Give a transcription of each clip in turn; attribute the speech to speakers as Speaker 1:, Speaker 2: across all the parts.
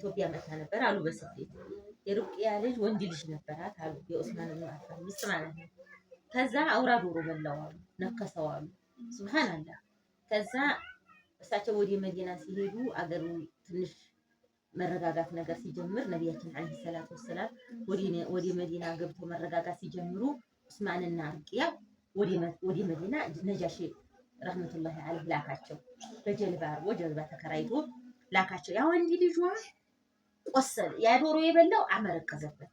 Speaker 1: ኢትዮጵያ መታ ነበር አሉ በስደት የሩቅያ ልጅ ወንድ ልጅ ነበራት አሉ የኡስማን ኢብኑ አፋን ሚስት ማለት ነው። ከዛ አውራ ዶሮ በላው አሉ ነከሰው አሉ ሱብሃንአላህ። ከዛ እሳቸው ወደ መዲና ሲሄዱ አገሩ ትንሽ መረጋጋት ነገር ሲጀምር ነብያችን አለይሂ ሰላቱ ወሰላም ወደ መዲና ገብቶ መረጋጋት ሲጀምሩ ኡስማንና ሩቅያ ወደ መዲና ነጃሺ ረህመቱላሂ አለይሂ ላካቸው። በጀልባ ወጀልባ ተከራይቶ ላካቸው። ያ ወንድ ልጅ ቆሰለ። ያ ዶሮ የበላው አመረቀዘበት።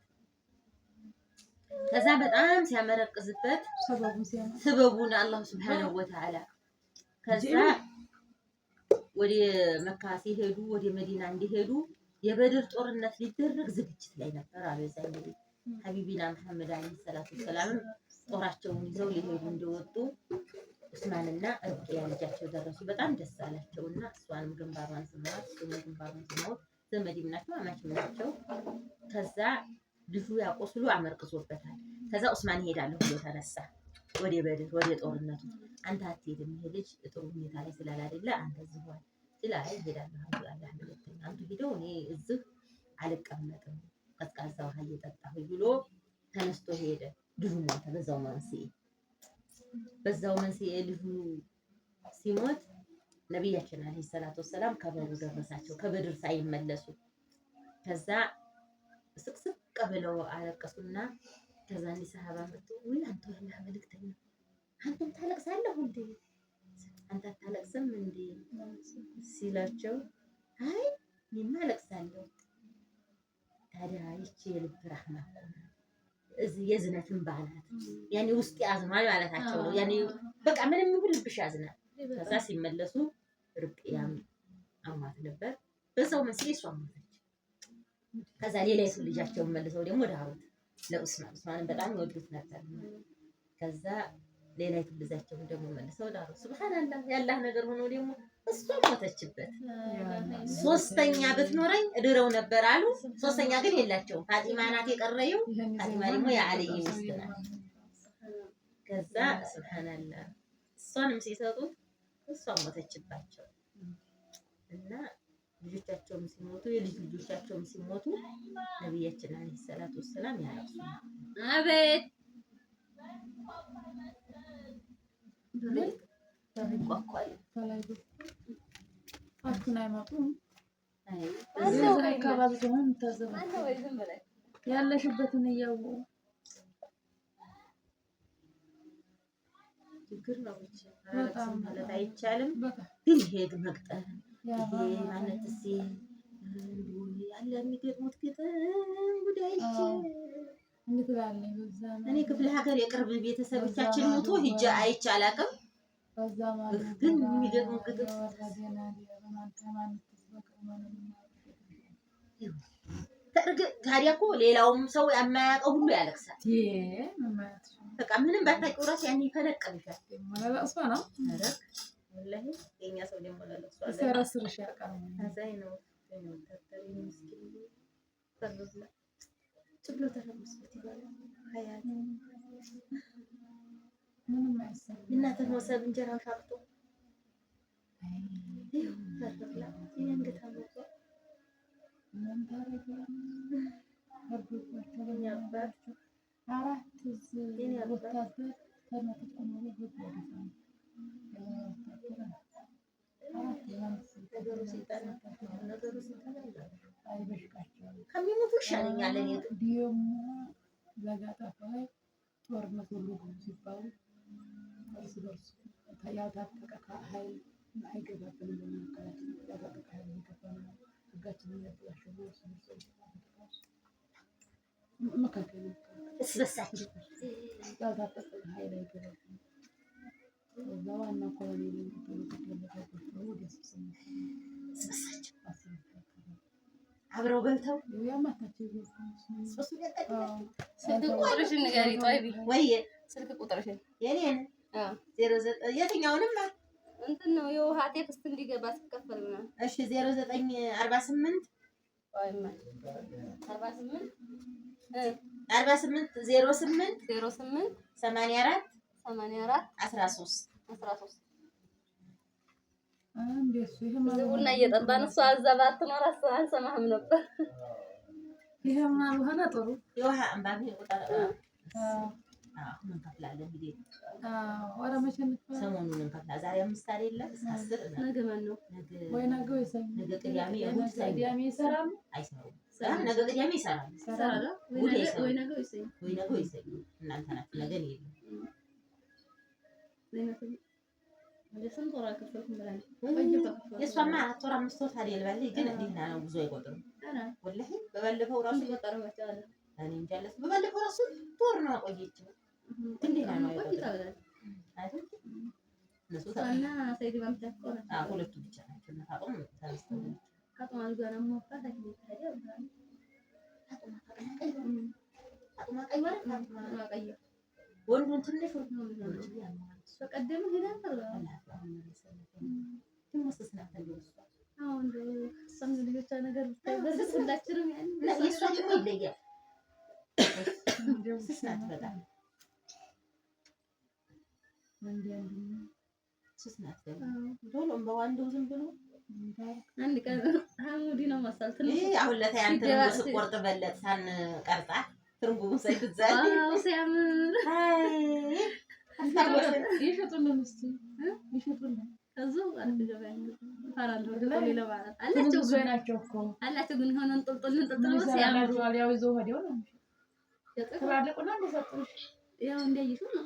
Speaker 1: ከዛ በጣም ሲያመረቅዝበት ሰበቡን አላህ ሱብሓነሁ ወተዓላ ከዛ ወደ መካ ሲሄዱ ወደ መዲና እንዲሄዱ የበድር ጦርነት ሊደረግ ዝግጅት ላይ ነበር አሉ። እዛ እንግዲህ ሐቢቢና መሐመድ አለይሂ ሰላቱ ወሰላም ጦራቸውን ይዘው ሊሄዱ እንደወጡ ኡስማንና ሩቅያ ልጃቸው ደረሱ። በጣም ደስ አላቸውና እሷንም ግንባሯን ስመዋት እሱንም ግንባሯን ስመዋት ዘመድም ናቸው አማችም ናቸው። ከዛ ልጁ ያቆስሉ አመርቅሶበታል። ከዛ ኡስማን ይሄዳለሁ ብሎ ተነሳ ወደ በድር ወደ ጦርነቱ። አንተ አትሄድም ይሄ ልጅ ጥሩ ሁኔታ ላይ ስላላደለ አንተ እዚህ ሆነ ስላለ ይሄዳለሁ አላህ መልእክተኛ አንተ ሄደው እኔ እዚህ አልቀመጥም ቀዝቃዛ ውሃ እየጠጣሁ ብሎ ተነስቶ ሄደ። ልጁ ሞተ በዛው መንስኤ ልጁ ሲሞት ነብያችን አለይሂ ሰላቱ ወሰላም ከበሩ ደረሳቸው ከበድር ሳይመለሱ። ከዛ ስቅስቅ ብለው አለቀሱና ከዛ እንዲ ሰሃባ መጡ ወይ አንተ ያላህ መልእክተኛ አንተም ታለቅሳለህ እንዴ አንተ ታለቅስም እንዴ ሲላቸው አይ እኔማ አለቅሳለሁ ታዲያ ይቺ የልብ ረህማ እዚህ የዝነትን ባላት ያኔ ውስጥ ያዝማል ማለታቸው ነው። ያኔ በቃ ምንም ይሁን ልብሽ ያዝናል። ከዛ ሲመለሱ ሩቅያም አሟት ነበር በዛው መስዬ እሷ ሞተች። ከዛ ሌላይቱ ልጃቸውን መልሰው ደግሞ ዳሩት ለኡስማን በጣም ይወዱት ነበር። ከዛ ሌላይቱ ልጃቸውን ደግሞ መልሰው ዳሩት። ሱብሃንአላህ ያላህ ነገር ሆኖ ደግሞ እሷ ሞተችበት። ሶስተኛ ብትኖረኝ እድረው ነበር አሉ። ሶስተኛ ግን የላቸውም። ፋጢማ ናት የቀረየው። ፋጢማ ደግሞ የአልይ ሚስት ናት። ከዛ ሱብሃንአላህ እሷንም ሲሰጡት እሷ ሞተችባቸው እና ልጆቻቸውም ሲሞቱ የልጅ ልጆቻቸውም ሲሞቱ ነብያችን አለይሂ ሰላቱ ወሰላም ያለቅሱ። አቤት ቋቋይ
Speaker 2: ያለሽበትን እያወቁ
Speaker 1: ችግር ነው ብቻ ማለት አይቻልም። ግን ይሄ መቅጠል ይሄ ማለት ያለ የሚገጥሙት ግጥም ጉዳይ እኔ ክፍለ ሀገር የቅርብ ቤተሰቦቻችን ሞቶ ሂጄ አይቼ አላውቅም። ግን የሚገጥሙት ግጥም ታዲያ እኮ ሌላውም ሰው የማያውቀው ሁሉ ያለቅሳል። በቃ ምንም ባታውቂው እራሱ ያን ይፈነቅልሻል።
Speaker 2: ለቅሶ ነው
Speaker 1: ወላሂ የእኛ ሰው ደግሞ ለቅሶ
Speaker 2: ሲያረስርሽ ያውቃል።
Speaker 1: አዛኝ ነው ተተሪ ምስኪን ተብላ ትብሎ ተረምስበት ይባላል። ሀያት
Speaker 2: ምንም አይሰማም።
Speaker 1: እናተ ወሰብ እንጀራው ሻቅጦ ተረፍላ የእንግታ ነው
Speaker 2: ምን ታረጋለህ? ወርዶቻቸው
Speaker 1: ያባር
Speaker 2: አራት ወታደር ተነጥቆ ነው
Speaker 1: ከሚሞቱ ይሻለኛል። እኔ
Speaker 2: ደግሞ በጋጣፋ ጦርነት ሁሉ ሲባሉ እርስ በርስ ያልታጠቀ ኃይል አይገባብንም በመካከላችን ያልታጠቀ ኃይል ይገባል። ህጋችንን ያበላሸው መካከል
Speaker 1: እስበሳችሁ
Speaker 2: ያልታጠቀ ኃይል አይገባብንም። እዛ ዋና ኮሎኔል የሚባለው ወደ
Speaker 1: እስበሳችሁ አብረው በልተው
Speaker 2: ያማታቸው
Speaker 3: ስልክ ቁጥርሽን ንገሪ ጦይቢ
Speaker 1: ወይ
Speaker 3: ስልክ ቁጥርሽን
Speaker 1: የኔን 09 የትኛውንም
Speaker 3: እንትን ነው የውሃ ቴክስት እንዲገባ ሲከፈል ምናምን።
Speaker 1: እሺ 0948
Speaker 3: ወይማ 48
Speaker 1: 08
Speaker 3: 08
Speaker 1: 84
Speaker 3: 84
Speaker 1: 13
Speaker 3: 13
Speaker 2: እንደሱ
Speaker 3: ቡና እየጠጣን እሷ እዛ ባትኖር አልሰማህም ነበር።
Speaker 2: ይሄ ምናምን ሆነ ጥሩ
Speaker 1: የውሃ አንባቢ ቁጥር ምን እንከፍላለን እንግዲህ
Speaker 2: ኧረ መቼ እንከፍላለን?
Speaker 1: ሰሞኑን እንከፍላለን። ዛሬ 5 አይደለም 10
Speaker 3: ነገ ማን ነው?
Speaker 2: ወይ ነገ ወይ ሰኞ
Speaker 1: ነገ ቅዳሜ እሑድ ሰኞ
Speaker 2: ቅዳሜ ይሰራሉ?
Speaker 1: አይሰሩም። ነገ ቅዳሜ ይሰራሉ።
Speaker 3: ወይ ነገ ወይ ሰኞ
Speaker 1: ወይ ነገ ወይ ሰኞ እናንተ ናችሁ። ነገ ነው
Speaker 3: ስንት ወር አልከፈልኩም ብላለች።
Speaker 1: የእሷማ 4 ወር 5 ወር ታዲያ ልበልህ ግን እንዲህና ነው ብዙ አይቆጥሩም። ወላሂ በባለፈው ራሱ
Speaker 3: ቆጠረባቸዋለሁ
Speaker 1: እኔ እንጃ አለች። በባለፈው ራሱ ጦር ነው ያቆየችው። እንዴት ነው
Speaker 3: ቆይታለች
Speaker 1: አይደል? እነሱ
Speaker 3: እና ሰይድ ባምታቆረ
Speaker 1: ሁለቱ ብቻ ናቸው። ታቆም ታስተው
Speaker 3: ካቶማ ጋር ነው ወጣት አይደል?
Speaker 1: ታቆማ ቀይ ማለት
Speaker 3: ታቆማ ቀይ
Speaker 1: ወንዱን ትንሽ
Speaker 3: በቀደም ሄዳ ልጆቿ ነገር በእርግጥ ሁላችንም
Speaker 1: የእሷ ደግሞ ይለያል። ስስ ናት በጣም ስስ ናት። ቶሎ በዋንዱ ዝም ብሎ
Speaker 3: አንድ ቀን ሀሙዲ ነው መሰል ትንሽ
Speaker 1: አሁን ለታ ያንተ ስቆርጥ በለጥ ሳንቀርጣ ትርጉሙ ሳይትዛል
Speaker 3: ሲያምር
Speaker 2: ይሸጡልን እስኪ ይሸጡልን።
Speaker 3: ከዛው አንተ ገበያ ፈራንዶ ሌላ ማለት
Speaker 2: አላቸው ናቸው እኮ
Speaker 3: አላቸው ግን ሆነ እንጥልጥል ሲያምሩ
Speaker 2: ያው ይዘው ሄደው ነው ተባለቁና እንደሰጡሽ
Speaker 3: ያው እንደይሽው ነው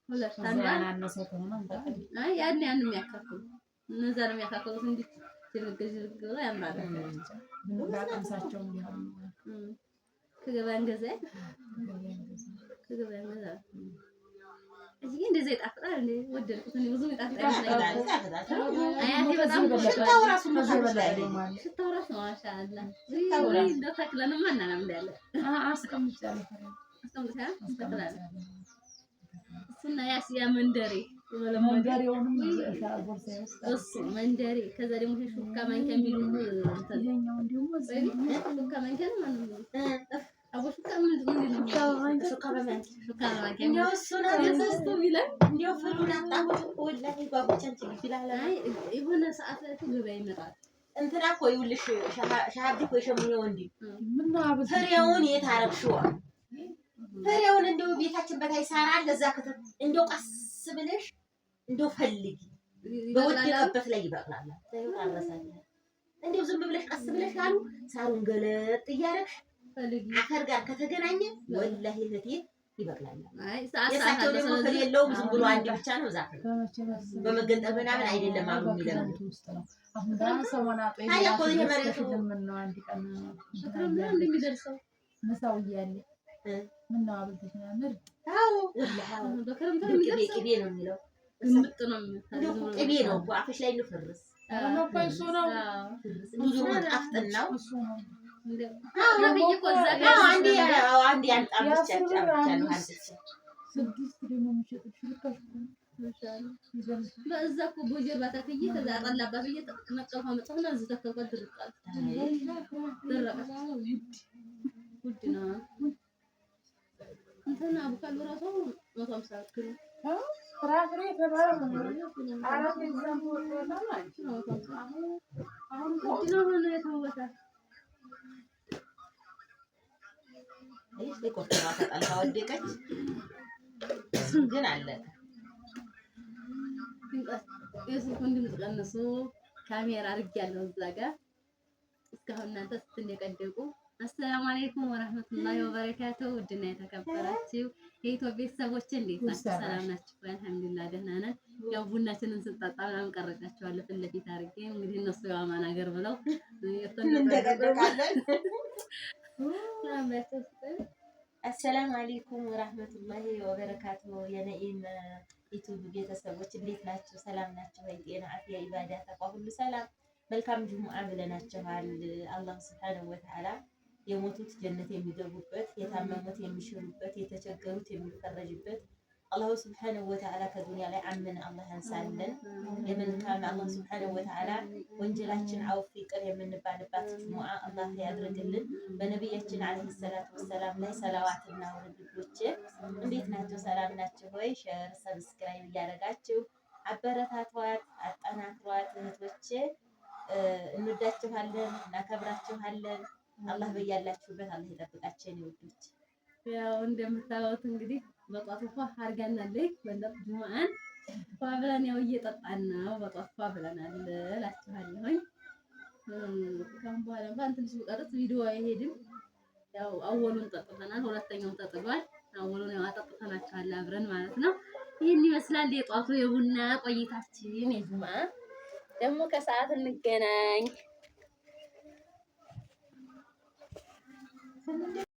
Speaker 3: ሁለት
Speaker 2: አናነሰ ከሆነ
Speaker 3: አይ ያን የሚያካክሉ እነዛ ነው የሚያካክሉት እንዴ ትልግዝልግ ብለው ያምራሉ።
Speaker 2: ባቀምሳቸው እንዲሆን
Speaker 3: ከገበያ እንገዛ እዚህ እንደዚህ ይጣፍጣል እንዴ? ወደድኩት እኔ ብዙ ይጣፍጣል። አያቴ በጣም
Speaker 1: ሽታው ራሱ
Speaker 3: ሽታው ራሱ ማሻአላ እንደው ተክለንማ እናናምዳለን።
Speaker 2: አስቀምጫለሁ
Speaker 3: እሱና ያስያ መንደሬ
Speaker 2: መንደሬውንም
Speaker 3: እሱ መንደሬ ከዛ ደግሞ ሹካ ማንኪያ የሚሉት
Speaker 2: ይሄኛው ደግሞ
Speaker 3: ሹካ ማንኪያ ነው ማለት ነው። አቦሽካ ምንድን ነው?
Speaker 1: ሹካ በማንኪያ
Speaker 3: ሹካ ማንኪያ
Speaker 1: እንደው እሱ ነው
Speaker 3: ተሰስቶ ቢላል
Speaker 1: እንደው ፍሉን አጣሁት ወላሂ ጓጉቻንቺ ይላል።
Speaker 3: አይ የሆነ ሰዓት ላይ ገበያ ይመጣል።
Speaker 1: እንትና እኮ ይኸውልሽ ሻሃብዲ እኮ የሸሙኔው እንዴ
Speaker 2: ምን ነው
Speaker 1: ፍሬውን የት አረግሽው? ፍሬውን እንደው ቤታችን በታይ ሳራ ለዛ ከተት እንደው ቀስ ብለሽ እንደው ፈልጊ በወደቀበት ላይ ይበቅላል። ታዩታረሳለ እንደው ዝም ብለሽ ቀስ ብለሽ አሉ ሳሩን ገለጥ እያረግሽ
Speaker 3: ፈልጊ
Speaker 1: አፈር ጋር ከተገናኘ ወላሂ እህቴ ይበቅላል።
Speaker 3: አይ
Speaker 1: የሳቸው ደግሞ ፍሬ የለውም ዝም ብሎ አንድ ብቻ ነው ዛፍ በመገንጠል ምናምን አይደለም አሉ የሚለምዱ
Speaker 2: አሁን ጋር ሰሞናጦ
Speaker 1: ታዲያ እኮ ይሄ መሬቱ
Speaker 2: ምን ነው አንድ ቀን
Speaker 3: ምን እንደሚደርሰው
Speaker 2: መሳው እያለ ምን ነው አብልተሽ ነበር?
Speaker 1: አዎ ወላሂ
Speaker 3: በከረምታ
Speaker 1: ቅቤ ነው የሚለው
Speaker 3: ግምጥ ነው የሚለው
Speaker 1: ቅቤ ነው እኮ አፍሽ ላይ ንፍርስ
Speaker 2: እሱ ነው
Speaker 1: ብዙ ጣፍጥናው
Speaker 2: እሱ ነው
Speaker 1: አንዴ ያንጣብቻለሁ
Speaker 2: ስድስት ደግሞ የሚሸጡት ልካሽ
Speaker 3: በዛ እኮ ቦጀር ባታከይ ከዛ አጠላባት ብዬ ተቀመጠው መጣሁና እዚህ ተከልኳል ድርቃል ደረቀ ውድ ነው እንትና አቡካሉ ራሱ 150 ኪሎ
Speaker 2: ፍራፍሬ ተባለ አራት ኤግዛም ወጣ ማለት ነው።
Speaker 3: አሁን ውድ ነው ሆነ የተወታ
Speaker 1: አይስ ለቆርጣ ተጣልታ ወደቀች ግን አለ
Speaker 3: የስልኩን ድምፅ ቀንሱ ካሜራ አድርጌያለሁ እዛ ጋር እስካሁን እናንተ ስትነቀደቁ አሰላሙ አለይኩም ወራህመቱላሂ ወበረካቱ ውድና የተከበራችሁ የኢትዮጵያ ቤተሰቦች እንዴት ናችሁ? ሰላም ናችሁ? አልሐምዱሊላህ ደህና ነን። ያው ቡናችንን ስንጠጣ ምናምን ቀረጫቸዋለሁ ፊት ለፊት አድርጌ እንግዲህ እነሱ ያው አማን ሀገር ብለው
Speaker 1: እንደቀደቃለን። አሰላሙ አለይኩም ወራህመቱላሂ ወበረካቱ የነኢም ዩቲዩብ ቤተሰቦች እንዴት ናችሁ? ሰላም ናችሁ? ጤና አፍያ ኢባዳ ተቋ ሁሉ ሰላም መልካም ጁሙአ ብለናችኋል። አላህ ሱብሓነሁ ወተዓላ የሞቱት ጀነት የሚገቡበት፣ የታመሙት የሚሽሩበት፣ የተቸገሩት የሚፈረጅበት አላህ ሱብሓነሁ ወተዓላ ከዱንያ ላይ አምን አላህ ያንሳልን። የመልካም አላህ ሱብሓነሁ ወተዓላ ወንጀላችን አውፍ ይቅር የምንባልባት ጁሙአ አላህ ያድርግልን። በነቢያችን አለይሂ ሰላቱ ወሰላም ላይ ሰላዋትና ውርዶች እንዴት ናቸው? ሰላም ናቸው ወይ? ሼር ሰብስክራይብ እያደረጋችሁ አበረታቷት፣ አጠናክሯት እህቶቼ። እንወዳችኋለን፣ እናከብራችኋለን። አላህ በያላችሁበት አላህ ይጠብቃችሁ የኔ ውዶች።
Speaker 3: ያው እንደምታዩት እንግዲህ በጧት ፏ አድርጋናለች። ወንደቅ ጁማአን ፏ ብለን ያው እየጠጣን ነው። በጧት ፏ ብለናል እላችኋለሁኝ። ከም በኋላ እንኳን ትንሽ ቢቀርስ ቪዲዮ አይሄድም። ያው አወሉን ጠጥተናል፣ ሁለተኛው ተጥሏል። አወሉን ያው አጠጥተናቸዋል አብረን ማለት ነው። ይህን ይመስላል የጧቱ የቡና ቆይታችን። የጁማአ ደግሞ ከሰዓት እንገናኝ።